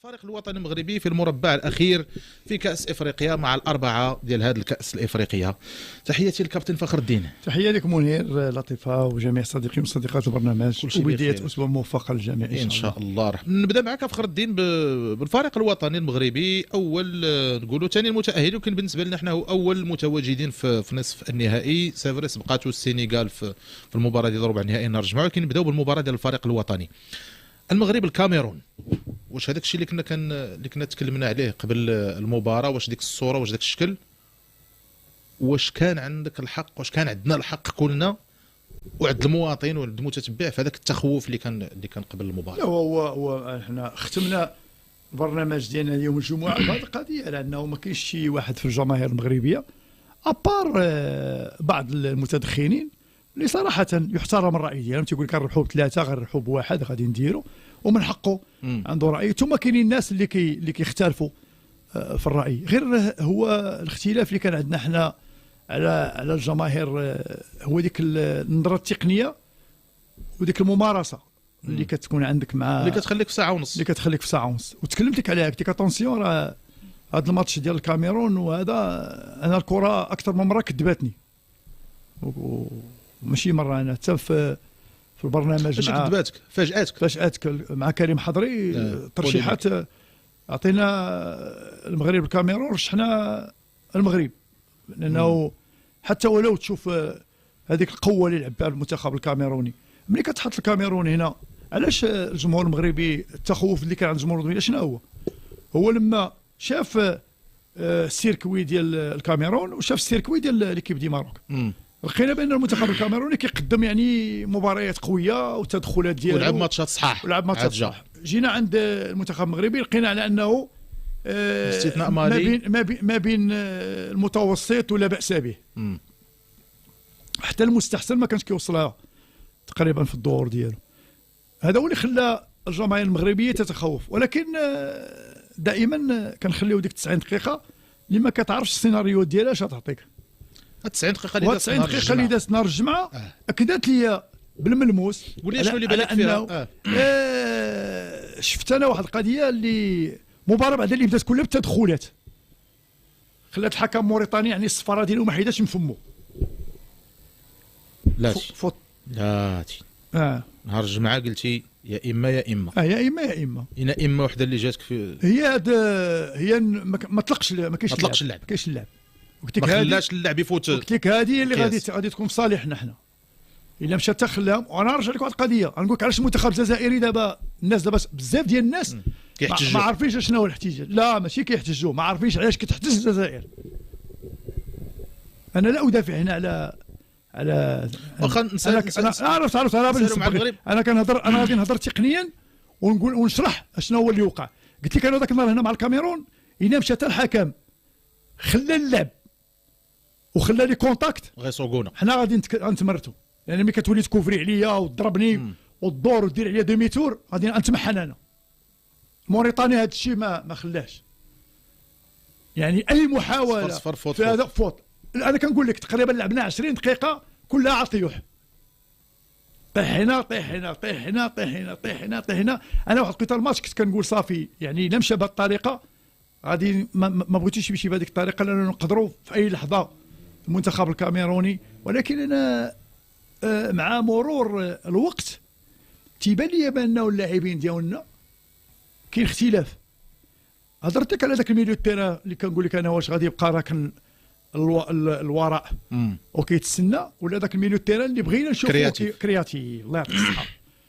الفريق الوطني المغربي في المربع الاخير في كاس افريقيا مع الاربعه ديال هذه الكاس الافريقيه. تحياتي للكابتن فخر الدين. تحيه لك منير لطيفه وجميع صديقي وصديقات البرنامج، وبدايه اسبوع موفق للجميع ان شاء الله. نبدا معك فخر الدين بالفريق الوطني المغربي، اول نقولوا ثاني المتاهل، وكان بالنسبه لنا احنا هو اول متواجدين في نصف النهائي. سيفري سبقاته السنغال في المباراه ديال ربع النهائي نهار الجمعه، ولكن نبداو بالمباراه ديال الفريق الوطني المغرب الكاميرون. واش هذاك الشيء اللي كنا تكلمنا عليه قبل المباراه، واش ديك الصوره، واش داك الشكل، واش كان عندك الحق، واش كان عندنا الحق كلنا وعند المواطن وعند المتتبع في هذاك التخوف اللي كان قبل المباراه؟ لا، هو احنا ختمنا البرنامج ديالنا يوم الجمعه بهذه القضيه، على انه ما كاينش شي واحد في الجماهير المغربيه ابار بعض المتدخنين اللي صراحه يحترم الراي ديالهم، تيقول لك غنربحوا بثلاثه، غنربحوا بواحد، غادي نديروا، ومن حقه عنده راي. ثم كاينين الناس اللي كيختلفوا في الراي. غير هو الاختلاف اللي كان عندنا احنا على الجماهير هو ديك النظره التقنيه وديك الممارسه اللي كتكون عندك مع اللي كتخليك في ساعه ونص. وتكلمت لك عليها، قلت لك اتونسيون، راه هذا الماتش ديال الكاميرون وهذا انا الكره اكثر من مره كذباتني، وماشي مره، انا حتى في البرنامج ماشي كذباتك، فاجاتك مع كريم حضري ترشيحات عطينا المغرب الكاميرون، رشحنا المغرب، لانه حتى ولو تشوف هذيك القوه اللي لعب بها المنتخب الكاميروني، ملي كتحط الكاميرون هنا، علاش الجمهور المغربي التخوف اللي كان عند الجمهور المغربي شنو هو لما شاف السيركوي ديال الكاميرون وشاف السيركوي ديال ليكيب دي ماروك، لقينا بان المنتخب الكاميروني كيقدم يعني مباريات قويه وتدخلات ديالو، ولعب ماتشات صحاح. جينا عند المنتخب المغربي لقينا على انه استثناء مالي ما بين المتوسط ولا باس به، حتى المستحسن ما كانش كيوصلها تقريبا في الدور ديالو. هذا هو اللي خلى الجماهير المغربيه تتخوف، ولكن دائما كنخليو ديك 90 دقيقه اللي ما كتعرفش السيناريو ديالها اش غتعطيك. 90 دقيقه اللي دازت نهار الجمعه اكدت لي بالملموس. قول لي شنو اللي بالك فيها. شفت انا واحد القضيه اللي مباراه بعد اللي بدات كلها بالتدخلات، خلات الحكم موريتاني يعني الصفاره ديالو ما حيداش من فمه. لاتي نهار الجمعه قلتي يا اما يا اما وحده اللي جاتك في هي ما طلقش، ما كاينش اللعب. قلت لك ما خلاش اللعب يفوت. قلت لك هذه اللي غادي تكون في صالحنا حنا الا مشات حتى خلاهم. وانا نرجع لك واحد القضيه، غنقول لك علاش المنتخب الجزائري دابا الناس دابا بزاف ديال الناس ما عارفينش شنو هو الاحتجاج. لا ماشي كيحتجوا، ما عارفينش علاش كتحتج الجزائر. انا لا ادافع هنا على عرفت انا كنهضر، انا غادي نهضر تقنيا ونقول ونشرح شنو هو اللي وقع. قلت لك انا ذاك النهار هنا مع الكاميرون الا مشى حتى الحكم خلى اللعب وخلى لي كونتاكت غيسوقونا، حنا غادي نتمرتوا، لان ملي كتولي تكوفري عليا وتضربني والدور ودير عليا دومي تور غادي نتمحن انا. موريتانيا هذا الشيء ما خلاش، يعني اي محاوله في هذا فوت. انا كنقول لك تقريبا لعبنا 20 دقيقه كلها عطيوح، طيح هنا. انا واحد قطار الماتش كنت كنقول صافي، يعني الا مشى بهذه الطريقه غادي ما بغيتيش يمشي بهذيك الطريقه، لانه نقدروا في اي لحظه المنتخب الكاميروني. ولكن انا مع مرور الوقت تيبان لي بانه اللاعبين ديالنا كاين اختلاف. هضرت لك على ذاك الميليو تيران اللي كنقول لك انا، واش غادي يبقى راكن الوراء وكيتسنى، ولا ذاك الميليو تيران اللي بغينا نشوفو كرياتيف. الله يعطيك الصحه.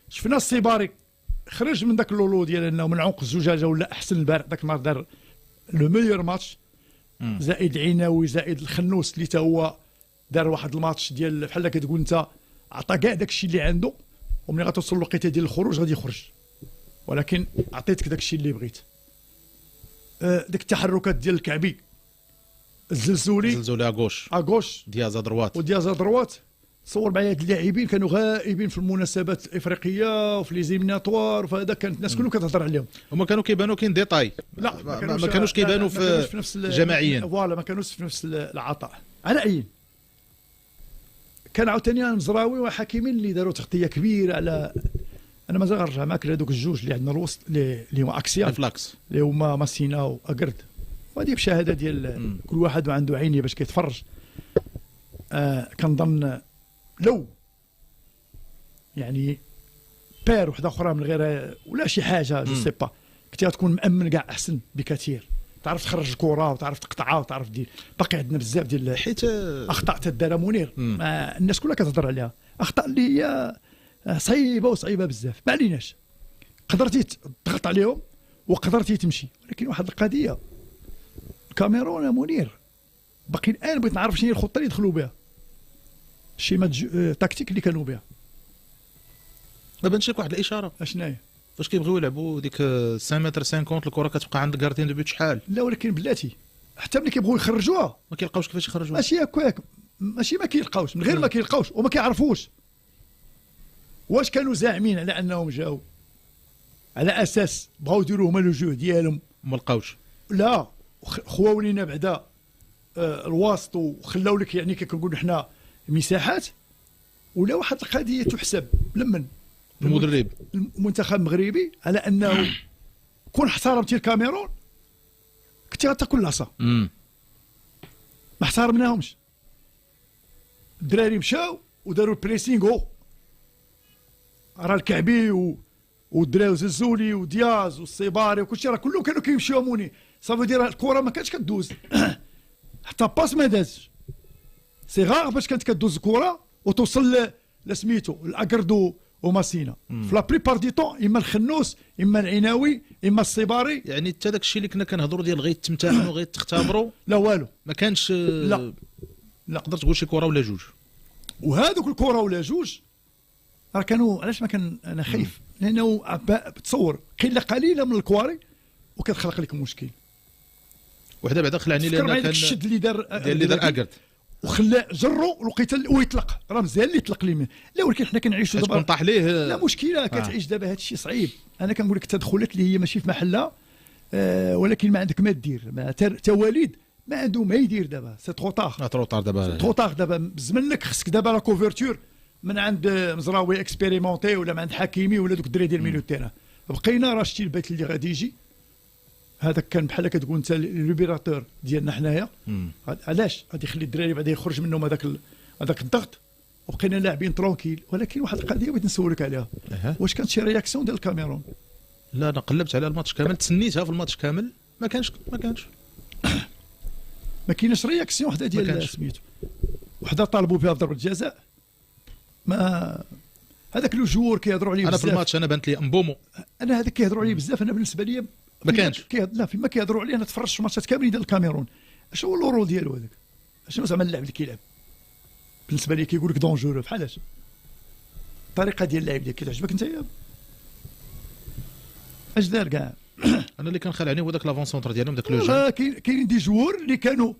شفنا السيباري خرج من ذاك اللولو ديال انه من عنق الزجاجه ولا احسن البارح. ذاك النهار دار لو ميور ماتش، زائد العناوي زائد الخنوس اللي تا هو دار واحد الماتش ديال بحال كتقول انت عطى كاع داك الشيء اللي عنده، وملي غتوصل الوقيته ديال الخروج غادي يخرج. ولكن عطيتك داك الشيء اللي بغيت. ديك التحركات ديال الكعبي، الزلزولي اغوش دياز دروات تصور معايا هاد اللاعبين كانوا غائبين في المناسبات الافريقيه وفي لي زيميناتوار، فهذا كانت الناس كلهم كتهضر عليهم. هما كانوا كيبانوا كاين ديتاي، لا ما كانوش كيبانوا في نفس جماعيا، فوالا ما كانوش في نفس العطاء. على اي كان عاوتاني مزراوي وحكيمين اللي داروا تغطيه كبيره انا مازال غنرجع معاك لهذوك الجوج اللي عندنا الوسط اللي هما اكسيال فلاكس اللي هما ماسينا واكرد، وهذه بشهاده ديال كل واحد وعنده عينيه باش كيتفرج. كنظن لو يعني بير وحده اخرى من غير ولا شي حاجه جو سي با، كنتي غتكون مامن كاع احسن بكثير، تعرف تخرج الكره وتعرف تقطعها وتعرف دير. باقي عندنا بزاف ديال حيت اخطاء تدار منير الناس كلها كتهضر عليها، اخطاء اللي هي صعيبه وصعيبه بزاف. ما عليناش، قدرتي تضغط عليهم وقدرتي تمشي، ولكن واحد القضيه الكاميرون يا منير باقي الان بغيت نعرف شنو هي الخطه اللي دخلوا بها، الشيما تاكتيك اللي كانوا بها. ما بانش لك واحد الاشاره اشنا هي؟ فاش كيبغيو يلعبوا ديك 5 متر 50 الكره كتبقى عند كارديان دو بيت شحال؟ لا ولكن بلاتي حتى ملي كيبغيو يخرجوها ما كيلقاوش كيفاش يخرجوها. ماشي هكاك، ماشي ما كيلقاوش، من غير ما كيلقاوش وما كيعرفوش. واش كانوا زاعمين على انهم جاوا على اساس بغاو يديروا هما لو جو ديالهم ما لقاوش؟ لا، خواو لينا بعدا الوسط وخلاو لك يعني كنقولوا حنا مساحات، ولا واحد القضيه تحسب لمن المدرب المنتخب المغربي على انه كون احترمتي الكاميرون كنتي غتاكل العصا. ما احترمناهمش، الدراري مشاو وداروا البريسينغ راه الكعبي والدراوي الزولي ودياز والصيباري وكلشي راه كلهم كانوا كيمشيو موني صافي دير الكره ما كانتش كدوز حتى باس ما دازش. سي غار باش كانت كدوز الكره وتوصل لسميتو الاكردو وماسينا في لا بريبار دي طون، اما الخنوس اما العناوي اما الصيباري. يعني حتى داك الشيء اللي كنا كنهضروا ديال غير تمتحنوا غير تختبروا لا والو، ما كانش. لا تقدر تقول شي كره ولا جوج، وهذوك الكره ولا جوج راه كانوا. علاش ما كان انا خايف؟ لانه تصور قله قليله من الكواري وكتخلق لك مشكل. وحده بعدا خلعني لان كان الشد اللي دار اكرد وخلاه جرو لقيت ويطلق، راه مزيان اللي يطلق لي. لا ولكن حنا كنعيشوا دابا طاح ليه لا مشكله كتعيش دابا. هذا الشيء صعيب. انا كنقول لك التدخلات اللي هي ماشي في محلها، ولكن ما عندك ما دير. تواليد ما عنده ما يدير دابا. سي ترو طار، ترو طار دابا، ترو طار دابا. بزمن لك خصك دابا لا كوفرتور من عند مزراوي اكسبيريمونتي ولا من عند حكيمي ولا دوك الدراري ديال ميليو تيران. بقينا راه شتي البيت اللي غادي يجي هذاك كان بحال كتقول انت الليبيراتور ديالنا حنايا. علاش غادي يخلي الدراري بعدا يخرج منهم هذاك الضغط وبقينا لاعبين ترونكيل. ولكن واحد القضيه بغيت نسولك عليها، واش كانت شي رياكسيون ديال الكاميرون؟ لا انا قلبت على الماتش كامل، تسنيتها في الماتش كامل، ما كانش ما كايناش رياكسيون وحده ديال سميتو، وحده طالبوا بها ضربه جزاء. ما هذاك لو جوور كيهضروا عليه انا بزاف. في الماتش انا بانت لي امبومو، انا هذاك كيهضروا عليه بزاف. انا بالنسبه لي ما كانش لا فيما كيهضروا عليه. انا تفرجت في ماتشات كاملين ديال الكاميرون. اشنو هو الرول ديالو هذاك؟ اشنو زعما اللاعب اللي كيلعب؟ بالنسبه لي كيقول لك دونجورو بحال اش الطريقه ديال اللعب ديالك كتعجبك انت؟ اش دار كاع؟ انا اللي كان خلعني هو داك لافون سونتر ديالهم داك لو جون. كاينين دي جوور اللي كانوا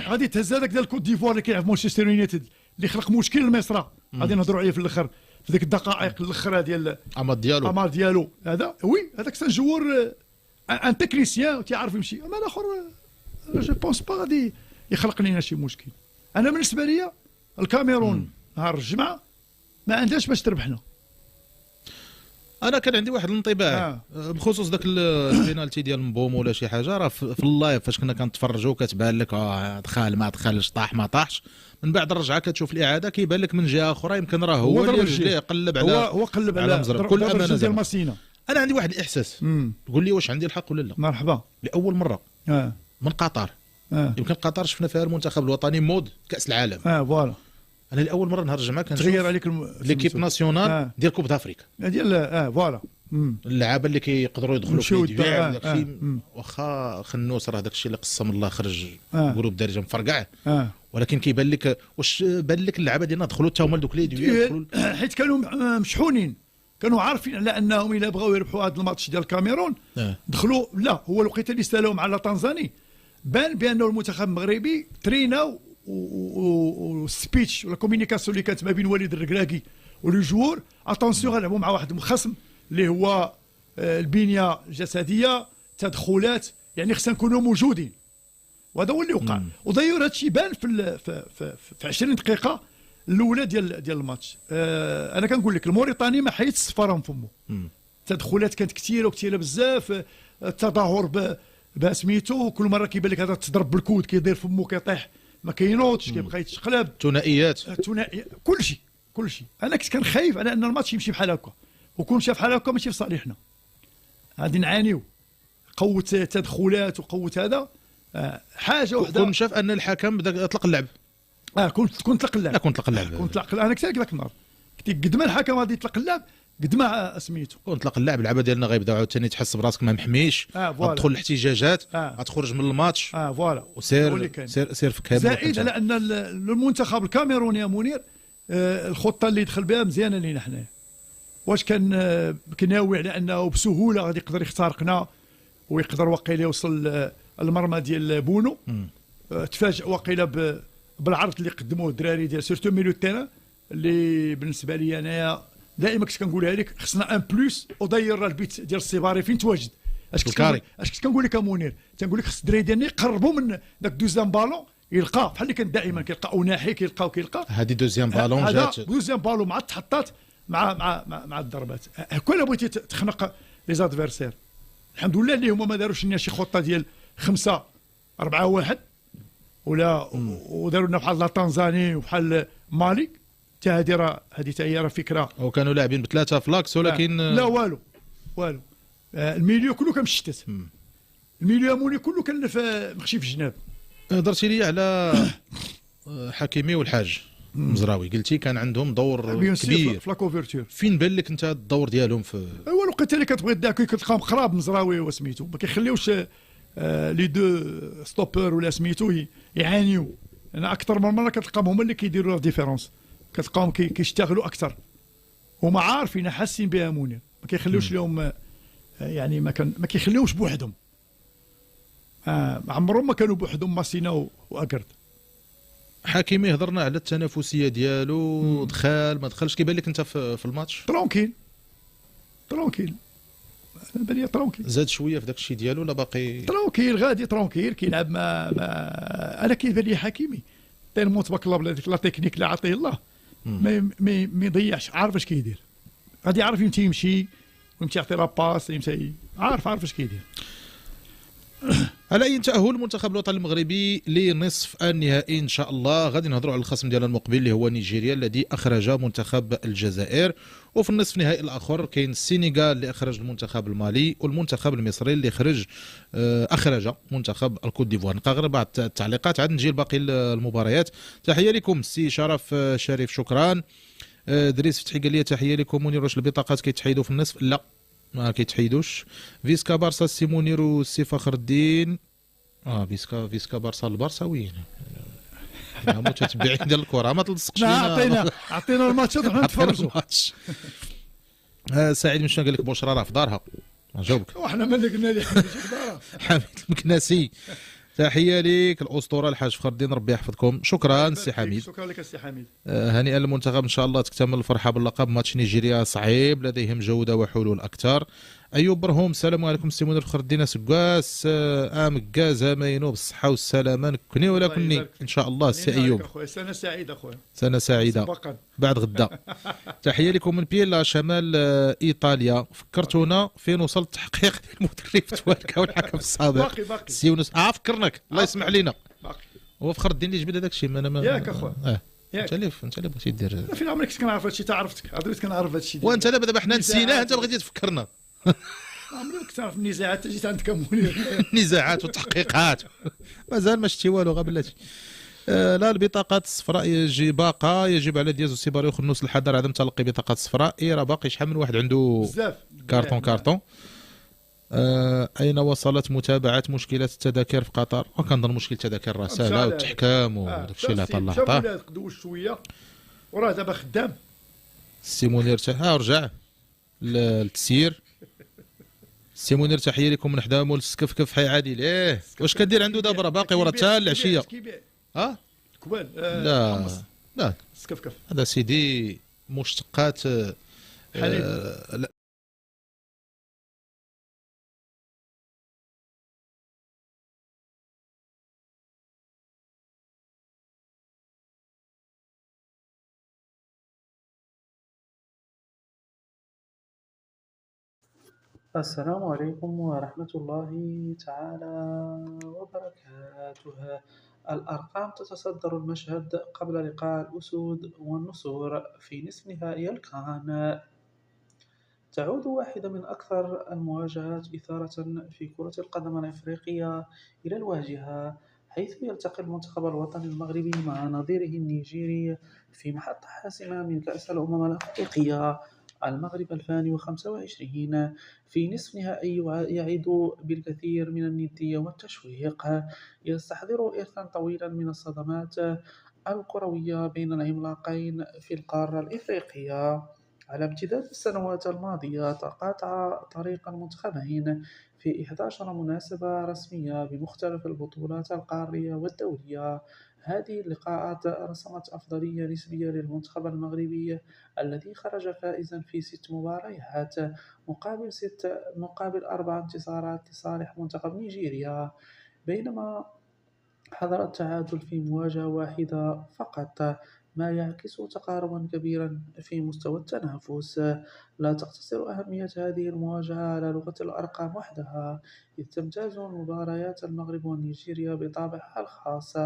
غادي تهز هذاك ديال كوت ديفوار اللي كيلعب مانشستر يونايتد اللي خلق مشكل لمصر. غادي نهضروا عليه في الاخر في ذيك الدقائق الاخرى ديال امار ديالو. هذا وي هذاك سان جوور ان تكنيسيان تيعرف يمشي. اما الاخر جو بونس با غادي يخلق لنا شي مشكل. انا بالنسبه لي الكاميرون نهار الجمعه ما عندهاش باش تربحنا. انا كان عندي واحد الانطباع بخصوص داك البينالتي ديال مبوم ولا شي حاجه. راه في اللايف فاش كنا كنتفرجوا كتبان لك دخل ما دخلش، طاح ما طاحش. من بعد الرجعه كتشوف الاعاده كيبان لك من جهه اخرى يمكن راه هو اللي قلب على هو قلب على مزرب. كل امانه ديال ماسينا. انا عندي واحد الاحساس، قول لي واش عندي الحق ولا لا. مرحبا. لاول مره من قطر، يمكن قطر شفنا فيها المنتخب الوطني مود كاس العالم. فوالا. انا لاول مره نهار الجمعه كنشوف تغير عليك ليكيب ناسيونال ديال كوب دافريكا ديال فوالا. اللعابه اللي كيقدروا يدخلوا في الدفاع داكشي. واخا خنوس راه داكشي اللي قسم الله خرج جروب درجه مفرقع. ولكن كيبان لك واش بان لك اللعابه ديالنا دخلوا حتى هما لدوك لي ديال حيت كانوا مشحونين، كانوا عارفين على انهم الا بغاو يربحوا هذا الماتش ديال الكاميرون دخلوا. لا هو الوقيته اللي سالوهم على تنزاني بان بانه المنتخب المغربي ترينا والسبيتش ولا كومينيكاسيون اللي كانت ما بين وليد الركراكي ولو جوور اتونسيون غنلعبوا مع واحد مخصم اللي هو البنيه الجسديه تدخلات، يعني خصنا نكونوا موجودين. وهذا هو اللي وقع. وداير هذا الشيء بان في 20 دقيقه الاولى ديال الماتش. انا كنقول لك الموريتاني ما حيت الصفاره من فمه. التدخلات كانت كثيره وكثيره بزاف. التظاهر بسميتو كل مره كيبان لك هذا تضرب بالكود كيدير فمه كيطيح ما كينوضش كيبقى يتشقلب. ثنائيات كل شيء. انا كنت كنخايف على ان الماتش يمشي بحال هكا، وكون شاف بحال هكا ماشي في صالحنا. غادي نعانيو قوه تدخلات وقوه هذا. حاجه وحده كون شاف ان الحكم بدا يطلق اللعب. كنت طلق اللعب. لا كنت طلق اللعب. انا قلت لك ذاك النهار قلت قد ما الحكم غادي يطلق اللعب قد ما سميتو. كنت طلق اللعب. اللعبه ديالنا غيبداو عاوتاني تحس براسك ما محميش. غتدخل الاحتجاجات. غتخرج من الماتش. فوالا. وسير فك. زائد على ان المنتخب الكاميروني يا منير الخطه اللي دخل بها مزيانه لينا حنايا. واش كان ناوي على انه بسهوله غادي يقدر يخترقنا ويقدر واقيلا يوصل المرمى ديال بونو. تفاجئ واقيلا بالعرض اللي قدموه الدراري ديال سيرتو ميليو تيران اللي بالنسبه لي انايا دائما كنت كنقولها لك خصنا ان بلوس وداير البيت ديال السيباري فين تواجد. اش كنت كنقول لك منير؟ تنقول لك خص الدراري ديالنا يقربوا من داك دوزيام بالون يلقى بحال اللي كان دائما كيلقى ناحي كيلقى هذه دوزيام بالون جات. دوزيام بالون مع التحطات مع الضربات. كون بغيتي تخنق لي زادفيرسير الحمد لله اللي هما ما داروش لنا شي خطه ديال 5-4-1 ولا وداروا لنا بحال لا تنزاني وبحال مالي. حتى هذه راه هي فكره. وكانوا لاعبين بثلاثه فلاكس ولكن لا والو. الميليو كله كان مشتت. الميليو موني كله كان مخشي في الجناب. هضرتي لي على حكيمي والحاج مزراوي، قلتي كان عندهم دور كبير في لاكوفرتور. فين بان لك انت الدور ديالهم في الوقت اللي كتبغي داك كتلقاهم قراب مزراوي وسميتو ما كيخليوش لي دو ستوبر ولا سميتو يعانيو. انا اكثر من مره كتلقاهم هما اللي كيديروا لا ديفيرونس. كتلقاهم كيشتغلوا اكثر هما عارفين حاسين بها منير. ما كيخليوش لهم يعني ما كيخليوش بوحدهم. عمرهم ما كانوا بوحدهم ماسينا واكرد. حكيمي هضرنا على التنافسيه ديالو. دخل ما دخلش كيبان لك انت في الماتش ترونكيل بالي ترونكيل. زاد شويه في داك الشيء ديالو ولا باقي ترونكيل؟ غادي ترونكيل كيلعب ما انا كيبان لي حكيمي تيرمون تبارك الله بلا ديك لا تكنيك اللي عطيه الله ما يضيعش. عارف اش كيدير. غادي يعرف يمتى يمشي ويمشي يعطي لا باس يمشي عارف اش كيدير. على اي تاهل المنتخب الوطني المغربي لنصف النهائي ان شاء الله. غادي نهضروا على الخصم ديالنا المقبل اللي هو نيجيريا الذي اخرج منتخب الجزائر، وفي النصف النهائي الاخر كاين السنغال اللي اخرج المنتخب المالي والمنتخب المصري اللي اخرج منتخب الكوت ديفوار. نقرا بعض التعليقات عاد نجي لباقي المباريات. تحيه لكم سي شرف شريف شكرا. دريس فتحي قال لي تحيه لكم منير. واش البطاقات كيتحيدوا في النصف؟ لا ما كيتحيدوش. فيسكا بارسا سي منير وسي فخر الدين. فيسكا بارسا البارساويين متتبعين ديال الكره ما تلصقش لينا. عطينا الماتشات وحنا نتفرجوا. سعيد مشنا قال لك بشرى راه في دارها. نجاوبك وحنا ما قلنا لي حميد في دارها. حميد المكناسي تحيه ليك الاسطوره الحاج فخر الدين ربي يحفظكم. شكرا سي حميد. شكرا لك سي حميد. هنيئا للمنتخب ان شاء الله تكتمل الفرحه باللقب. ماتش نيجيريا صعيب لديهم جوده وحلول اكثر. ايوب برهوم السلام عليكم سي منير فخر الدين سكاس مكاز ماينو بالصحه والسلامه نكني ولا كني ان شاء الله سي ايوب. سنه سعيده اخويا. سنه سعيده بعد غدا. تحيه لكم من بيلا شمال ايطاليا. فكرتونا فين وصل التحقيق ديال المدرب توالكا والحكم السابق باقي سي يونس. فكرناك الله يسمح لينا. هو فخر الدين اللي جبد هذاك الشيء ما ياك اخويا. انت اللي بغيتي دير. فين عمرك كنت كنعرف هذا الشيء. تعرفتك عرفت كنعرف هذا الشيء. وانت دابا حنا نسيناه انت بغيتي تفكرنا. عمرك كنت تعرف النزاعات جيت عندك منير. النزاعات والتحقيقات مازال ما شتي والو غير بلاتي. لا البطاقات الصفراء يجب على دياز وسيباريو خنوس الحذر عدم تلقي بطاقات صفراء. راه باقي شحال من واحد عنده بزاف كارطون. اين وصلت متابعه مشكلات التذاكر في قطر؟ وكنظن مشكل التذاكر راه سهله والتحكام وداك الشيء اللي عطا الله عطاه. قدوش شويه وراه دابا خدام. السي منير رجع للتسيير. السي منير تحيه لكم من حدا مول السكفكف. حي عادل واش كدير عنده دابا؟ راه باقي ورا حتى العشيه. كبال لا سكفكف هذا سيدي مشتقات السلام عليكم ورحمة الله تعالى وبركاته. الأرقام تتصدر المشهد قبل لقاء الأسود والنسور في نصف نهائي الكان. تعود واحدة من أكثر المواجهات إثارة في كرة القدم الإفريقية إلى الواجهة، حيث يلتقي المنتخب الوطني المغربي مع نظيره النيجيري في محطة حاسمة من كأس الأمم الأفريقية المغرب 2025. في نصف نهائي يعد بالكثير من الندية والتشويق، يستحضر إرثا طويلا من الصدمات الكروية بين العملاقين في القارة الإفريقية. على امتداد السنوات الماضية تقاطع طريق المنتخبين في 11 مناسبة رسمية بمختلف البطولات القارية والدولية. هذه اللقاءات رسمت أفضلية نسبية للمنتخب المغربي الذي خرج فائزا في 6 مباريات مقابل 4 انتصارات لصالح منتخب نيجيريا، بينما حضر التعادل في مواجهة واحدة فقط، ما يعكس تقاربا كبيرا في مستوى التنافس. لا تقتصر أهمية هذه المواجهة على لغة الأرقام وحدها، إذ تمتاز مباريات المغرب ونيجيريا بطابعها الخاص،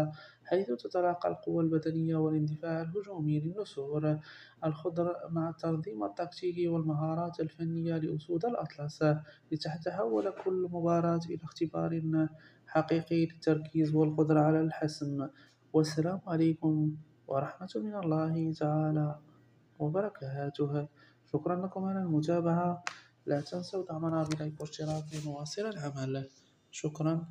حيث تتلاقى القوة البدنية والاندفاع الهجومي للنسور الخضر مع التنظيم التكتيكي والمهارات الفنية لأسود الأطلس، لتتحول كل مباراة إلى اختبار حقيقي للتركيز والقدرة على الحسم. والسلام عليكم ورحمة من الله تعالى وبركاته. شكرا لكم على المتابعة. لا تنسوا دعمنا بلايك واشتراك لنواصل العمل. شكرا.